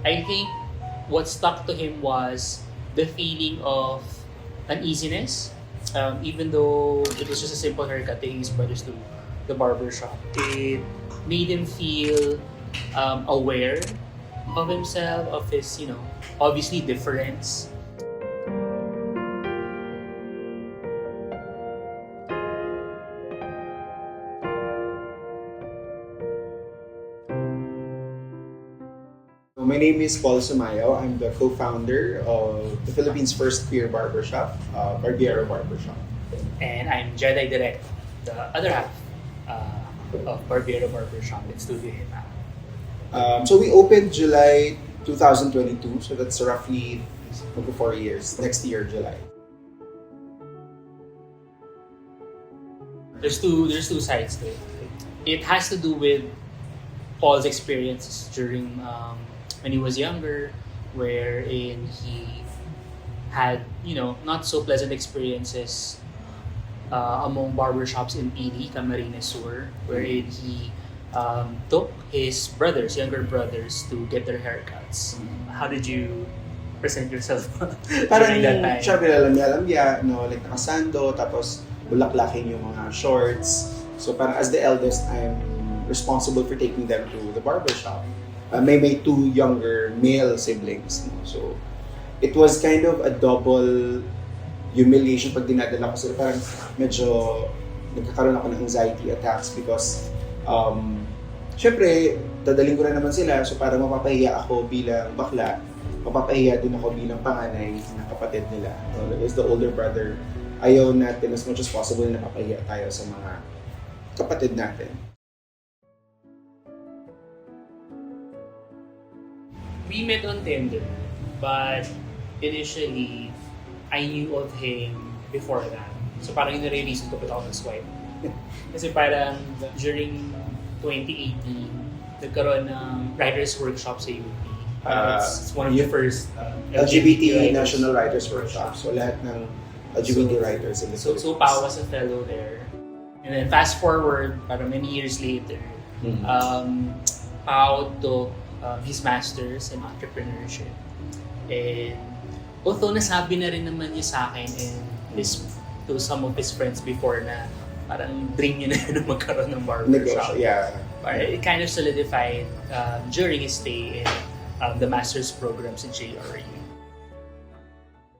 I think what stuck to him was the feeling of uneasiness. Even though it was just a simple haircut, taking his brothers to the barber shop, it made him feel aware of himself, of his, obviously difference. My name is Paul Sumayo. I'm the co-founder of the Philippines' first queer barbershop, Barbiero Barbershop. And I'm Jedi Direct, the other half of Barbiero Barbershop in Studio Hita. So we opened July 2022, so that's roughly 4 years. Next year, July. There's two sides to it. It has to do with Paul's experiences during when he was younger, wherein he had not so pleasant experiences among barbershops in PD, Camarines Sur, wherein he took his younger brothers, to get their haircuts. How did you present yourself Parang during that time? siya pinalamya-lamya, like nakasando, tapos bulaklaking yung mga shorts. So parang as the eldest, I'm responsible for taking them to the barbershop. May two younger male siblings. So it was kind of a double humiliation pag dinadala ko sila. Parang medyo nagkakaroon ako ng anxiety attacks because syempre, dadaling ko na naman sila. So parang mapapahiya ako bilang bakla. Mapapahiya din ako bilang panganay na kapatid nila. So, as the older brother, ayaw natin as much as possible na napapahiya tayo sa mga kapatid natin. We met on Tinder, but initially, I knew of him before that. So parang yung nare-reason ko ba't ako nag-swipe. Kasi parang during 2018, nagkaroon ng writers workshop sa UP. It's one of the first LGBT National Writers Workshop. So lahat ng LGBT writers in the So Pao was a fellow there. And then fast forward, parang many years later, Pao took his masters in entrepreneurship. And although nasabi na rin naman niya sa akin and to some of his friends before na parang dream niya na yun na magkaroon ng barbershop. Yeah. But it kind of solidified during his stay in the master's programs in JRU.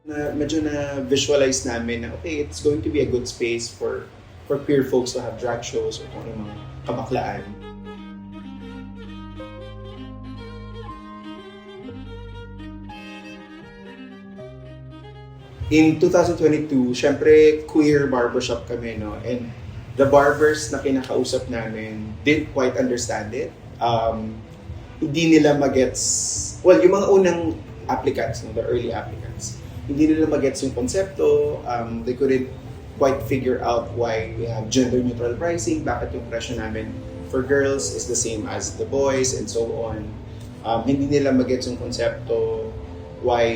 Medyo na-visualize namin na okay, it's going to be a good space for queer folks to have drag shows or kung ano mga kabaklaan. In 2022, syempre queer barbershop kami, no? And the barbers na kinakausap namin didn't quite understand it. Hindi nila magets, well, yung mga unang applicants, no, the early applicants, hindi nila magets yung konsepto. They couldn't quite figure out why we have gender-neutral pricing, bakit yung presyo namin for girls is the same as the boys, and so on. Hindi nila magets yung konsepto, why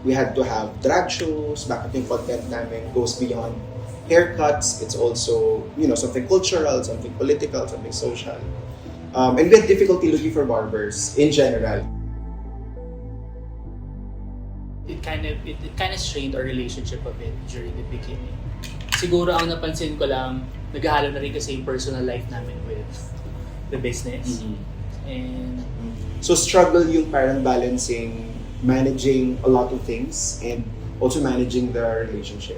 we had to have drag shows, bakit yung content namin goes beyond haircuts. It's also, something cultural, something political, something social. And we had difficulty looking for barbers in general. It kind of strained our relationship a bit during the beginning. Siguro ang napansin ko lang, naghahalo na rin kasi yung personal life namin with the business. And so struggle yung parang balancing, managing a lot of things and also managing the relationship.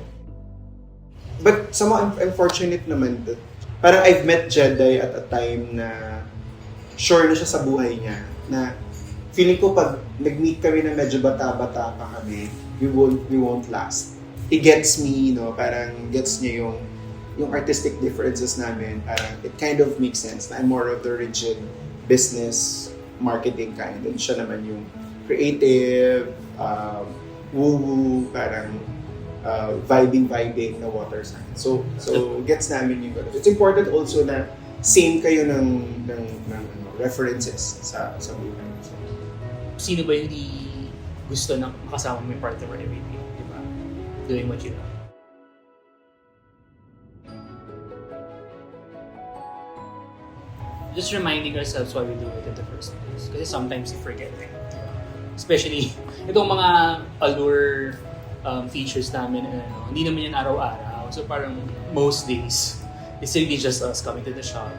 But somehow unfortunate naman that parang I've met Jedi at a time na sure na siya sa buhay niya, na feeling ko pag nag-meet kami na medyo bata-bata pa kami, we won't last. He gets me, parang gets niya yung artistic differences namin. Parang it kind of makes sense na I'm more of the rigid business marketing kind, and siya naman yung creative, woo-woo, parang vibing na water sign. So gets namin yung gano'n. It's important also na same kayo ng references sa buhay. Sino ba yung di gusto na makasama mo yung partner mo every day, di ba? Doing what you love. Just reminding ourselves why we do it in the first place. Kasi sometimes we forget it. especially itong mga allure features namin, hindi naman yan araw-araw. So parang most days, it's really just us coming to the shop,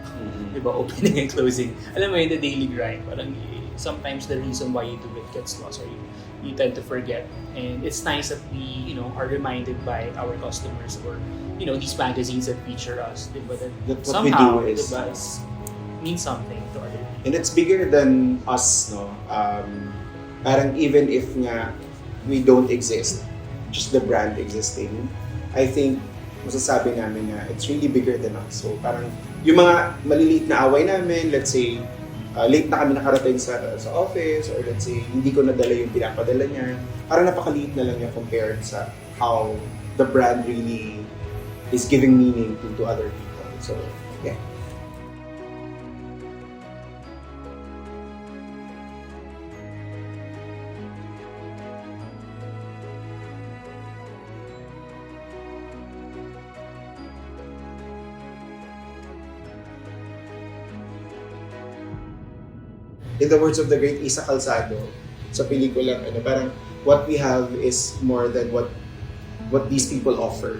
diba, opening and closing. Alam mo yun, the daily grind. Parang sometimes the reason why you do it gets lost or you tend to forget. And it's nice that we, are reminded by our customers or, these magazines that feature us, diba, that That what somehow, we do is, diba, means something to other people. and it's bigger than us, no? Parang even if nga we don't exist, just the brand existing, I think masasabi namin na it's really bigger than us. So parang yung mga maliliit na away namin, let's say late na kami nakarating sa office, or let's say hindi ko nadala yung pinapadala niya, parang napakaliit na lang niya compared sa how the brand really is giving meaning to other people. So yeah. In the words of the great Isa Calzado, sa pelikulang, parang what we have is more than what these people offer.